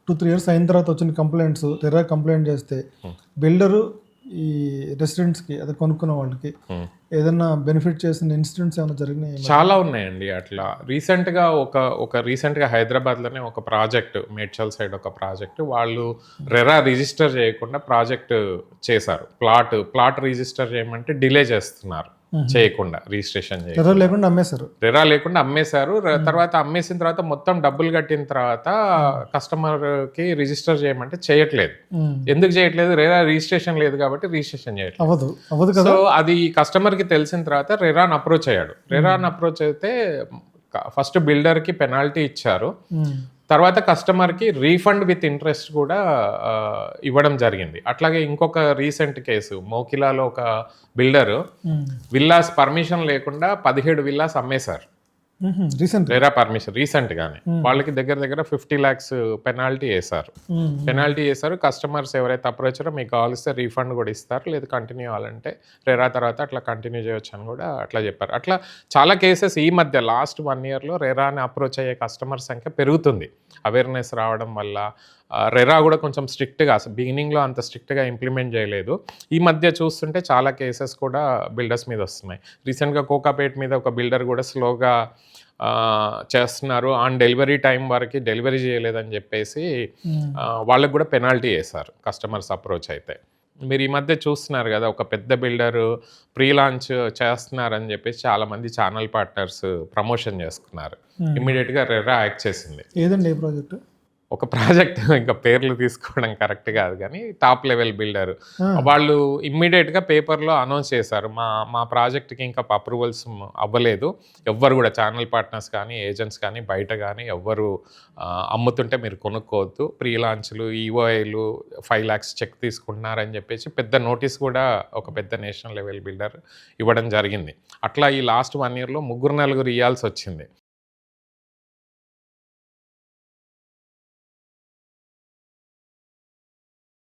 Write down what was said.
2-3 years అయిన తర్వాత వచ్చిన కంప్లైంట్స్ రెరా కంప్లైంట్ చేస్తే బిల్డరు ఈ రెసిడెంట్స్కి అదే కొనుక్కున్న వాళ్ళకి ఏదైనా బెనిఫిట్ చేసిన ఇన్సిడెంట్స్ ఏమైనా జరిగినాయి? చాలా ఉన్నాయండి అట్లా. రీసెంట్గా హైదరాబాద్లోనే ఒక ప్రాజెక్ట్, మేడ్చల్ సైడ్ ఒక ప్రాజెక్ట్ వాళ్ళు రెరా రిజిస్టర్ చేయకుండా ప్రాజెక్ట్ చేశారు. ప్లాట్ రిజిస్టర్ చేయమంటే డిలే చేస్తున్నారు, చేయకుండా రిజిస్ట్రేషన్ రెరా లేకుండా అమ్మేశారు. రెరా లేకుండా అమ్మేశారు. తర్వాత అమ్మేసిన తర్వాత మొత్తం డబ్బులు కట్టిన తర్వాత కస్టమర్కి రిజిస్టర్ చేయమంటే చేయట్లేదు. ఎందుకు చేయట్లేదు? రెరా రిజిస్ట్రేషన్ లేదు కాబట్టి రిజిస్ట్రేషన్ చేయట్లేదు. సో అది కస్టమర్కి తెలిసిన తర్వాత రెరాన్ అప్రోచ్ అయ్యాడు. రెరాన్ అప్రోచ్ అయితే ఫస్ట్ బిల్డర్కి పెనాల్టీ ఇచ్చారు, తర్వాత కస్టమర్కి రీఫండ్ విత్ ఇంట్రెస్ట్ కూడా ఇవ్వడం జరిగింది. అట్లాగే ఇంకొక రీసెంట్ కేసు, మోకిలాలో ఒక బిల్డరు విల్లాస్ పర్మిషన్ లేకుండా 17 విల్లాస్ అమ్మేశారు. రెరా పర్మిషన్ రీసెంట్గానే. వాళ్ళకి దగ్గర 50 lakhs పెనాల్టీ వేశారు. కస్టమర్స్ ఎవరైతే అప్రోచారో మీకు కావాల్స్తే రీఫండ్ కూడా ఇస్తారు, లేదు కంటిన్యూ అవ్వాలంటే రెరా తర్వాత అట్లా కంటిన్యూ చేయొచ్చు అని కూడా అట్లా చెప్పారు. అట్లా చాలా కేసెస్ ఈ మధ్య లాస్ట్ 1 yearలో రెరాని అప్రోచ్ అయ్యే కస్టమర్ సంఖ్య పెరుగుతుంది అవేర్నెస్ రావడం వల్ల. రెరా కూడా కొంచెం స్ట్రిక్ట్గా, బిగినింగ్లో అంత స్ట్రిక్ట్గా ఇంప్లిమెంట్ చేయలేదు. ఈ మధ్య చూస్తుంటే చాలా కేసెస్ కూడా బిల్డర్స్ మీద వస్తున్నాయి. రీసెంట్గా కోకాపేట్ మీద ఒక బిల్డర్ కూడా స్లోగా చేస్తున్నారు, ఆన్ డెలివరీ టైం వరకు డెలివరీ చేయలేదని చెప్పేసి వాళ్ళకు కూడా పెనాల్టీ వేశారు కస్టమర్స్ అప్రోచ్ అయితే. మీరు ఈ మధ్య చూస్తున్నారు కదా, ఒక పెద్ద బిల్డరు ప్రీ లాంచ్ చేస్తున్నారని చెప్పేసి చాలామంది ఛానల్ పార్ట్నర్స్ ప్రమోషన్ చేసుకున్నారు. ఇమ్మీడియట్గా రెరా యాక్ట్ చేసింది. ఏదండి ఏ ప్రాజెక్ట్? ఒక ప్రాజెక్ట్, ఇంకా పేర్లు తీసుకోవడం కరెక్ట్ కాదు కానీ టాప్ లెవెల్ బిల్డర్ వాళ్ళు ఇమ్మీడియట్గా పేపర్లో అనౌన్స్ చేశారు, మా ప్రాజెక్ట్కి ఇంకా అప్రూవల్స్ అవ్వలేదు, ఎవ్వరు కూడా ఛానల్ పార్ట్నర్స్ కానీ ఏజెంట్స్ కానీ బయట కానీ ఎవ్వరు అమ్ముతుంటే మీరు కొనుక్కోవద్దు, ప్రీ లాంచ్లు ఈఓఐలు 5 lakhs చెక్ తీసుకుంటున్నారని చెప్పేసి పెద్ద నోటీస్ కూడా ఒక పెద్ద నేషనల్ లెవెల్ బిల్డర్ ఇవ్వడం జరిగింది. అట్లా ఈ లాస్ట్ 1 yearలో 3-4 ఇవ్వాల్సి వచ్చింది.